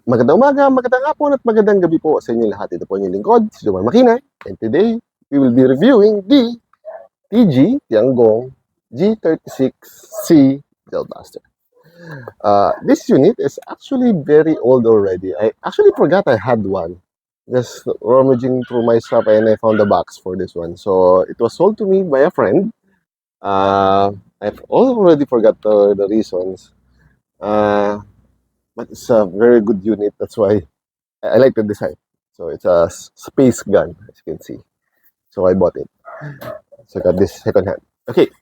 Magandang umaga, magandang hapon at magandang gabi po sa inyo lahat. Ito po yung lingkod, si Jomar Makina. And today, we will be reviewing the TG Tiangong G36C Gel Blaster. This unit is actually very old already. I actually forgot I had one. Just rummaging through my shop and I found the box for this one. So it was sold to me by a friend. I've already forgot the reasons. Uh, but it's a very good unit. That's why I like the design. So it's a space gun, as you can see. So I bought it. So I got this second hand. Okay,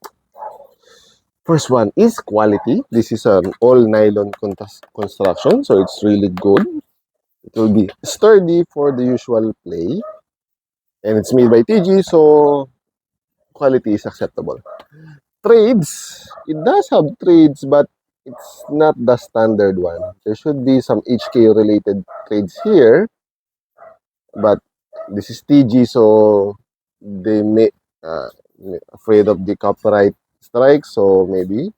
first one is quality. This is an all nylon construction, so it's really good. It will be sturdy for the usual play, and it's made by TG, so quality is acceptable. Trades, it does have trades, but it's not the standard one. There should be some HK related trades here, but this is TG, so they may uh, afraid of the copyright strike, so maybe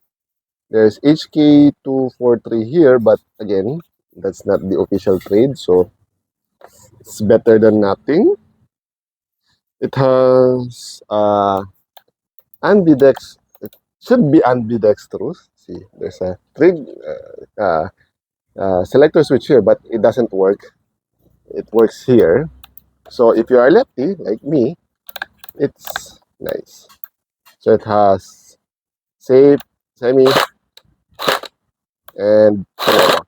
there's HK243 here, but again, that's not the official trade, so it's better than nothing. It has ambidex. It should be ambidextrous. See, there's a trade selector switch here, but it doesn't work. It works here. So if you are lefty like me, it's nice. So it has safe, semi, and whatever.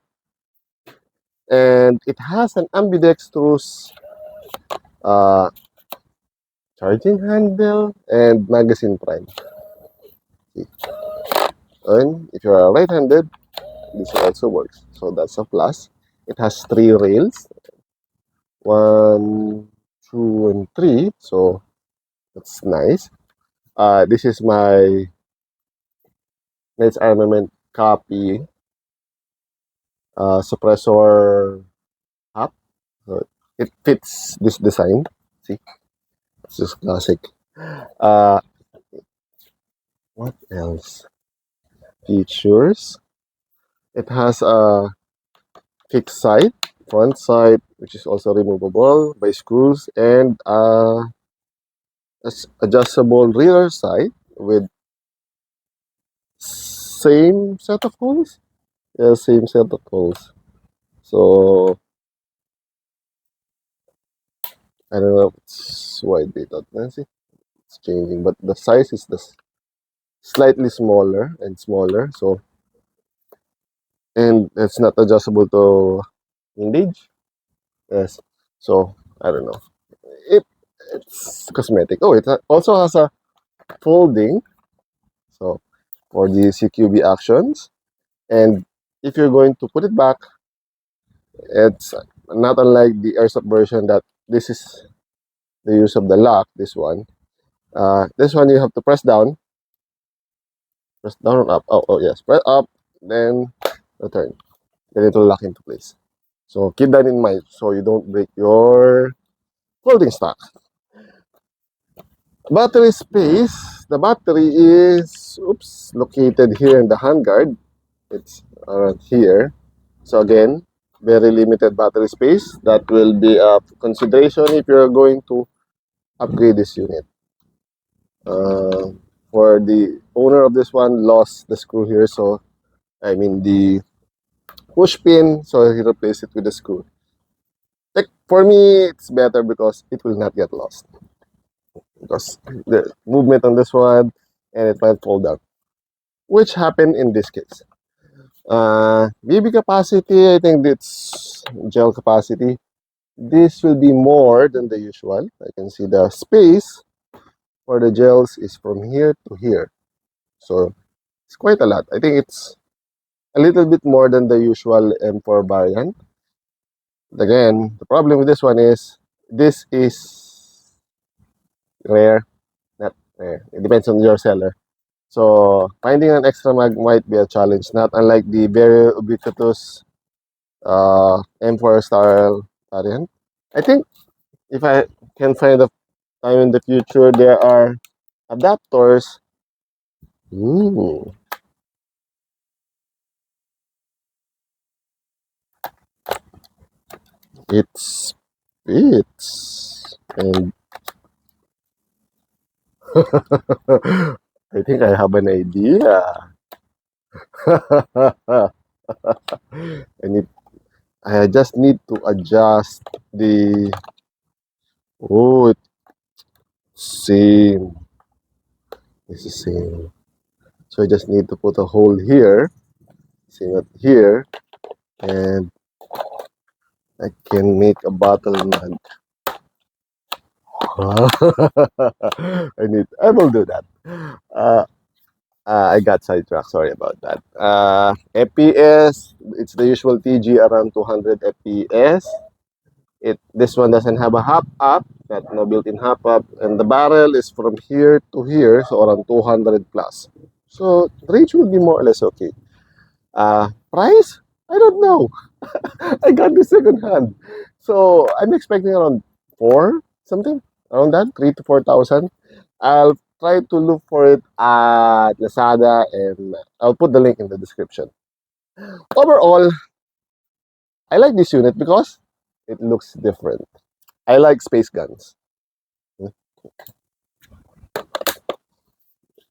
And it has an ambidextrous uh, charging handle and magazine prime. See? And if you are right-handed, this also works. So that's a plus. It has 3 rails, 1, 2, and 3. So that's nice. This is my Knights Armament copy suppressor top. So it fits this design. See, it's just classic. Uh, what else? Features. It has a fixed side, front side, which is also removable by screws, and adjustable rear side with same set of holes. Yeah, same set of holes. So I don't know if it's wide bit see, it's changing, but the size is slightly smaller and smaller. So and it's not adjustable to engage. Yes. So I don't know. It it's cosmetic. Oh, it also has a folding. So for the CQB actions, and if you're going to put it back, it's not unlike the airsoft version that this is the use of the lock. This one you have to press down or up. Oh yes, press up, then return. Then it will lock into place. So keep that in mind so you don't break your folding stock. Battery space. The battery is located here in the handguard. It's around here. So again, very limited battery space. That will be a consideration if you're going to upgrade this unit. For the owner of this one, lost the screw here, so I mean the push pin, so he replaced it with a screw. Like for me, it's better because it will not get lost. Because the movement on this one and it might fall down, which happened in this case. BB capacity, I think it's gel capacity. This will be more than the usual. I can see the space for the gels is from here to here. So it's quite a lot. I think it's a little bit more than the usual M4 variant. Again, the problem with this one is this is rare, not rare. It depends on your seller. So finding an extra mag might be a challenge, not unlike the very ubiquitous M4 style variant. I think if I can find a time in the future, there are adapters. Ooh. It's fits. And I think I have an idea. I need I just need to adjust the it's same. This is same. So I just need to put a hole here, same it here, and I can make a bottle mug. I will do that. Uh, I got sidetracked. Sorry about that. FPS, it's the usual TG around 200 FPS. This one doesn't have a hop up, got no built-in hop up, and the barrel is from here to here, so around 200 plus. So range will be more or less okay. Price? I don't know. I got the second hand, so I'm expecting around four something around that, 3 to 4 thousand. I'll try to look for it at Lazada, and I'll put the link in the description. Overall, I like this unit because it looks different. I like space guns.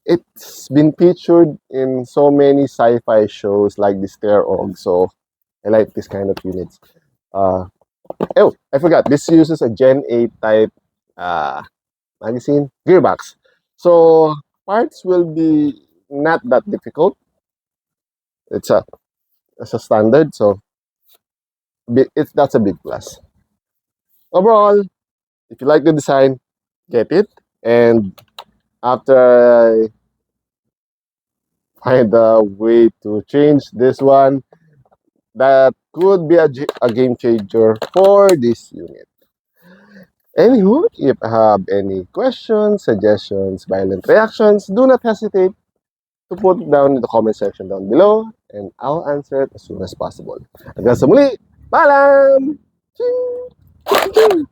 It's been featured in so many sci-fi shows like the Stair Og, so I like this kind of units. Uh, I forgot. This uses a Gen 8 type uh, magazine gearbox, so parts will be not that difficult. It's a standard, so that's a big plus. Overall, if you like the design, get it. And after I find a way to change this one, that could be a game changer for this unit. Anywho, if you have any questions, suggestions, violent reactions, do not hesitate to put it down in the comment section down below, and I'll answer it as soon as possible. Hanggang sa muli, paalam! Ching! Ching!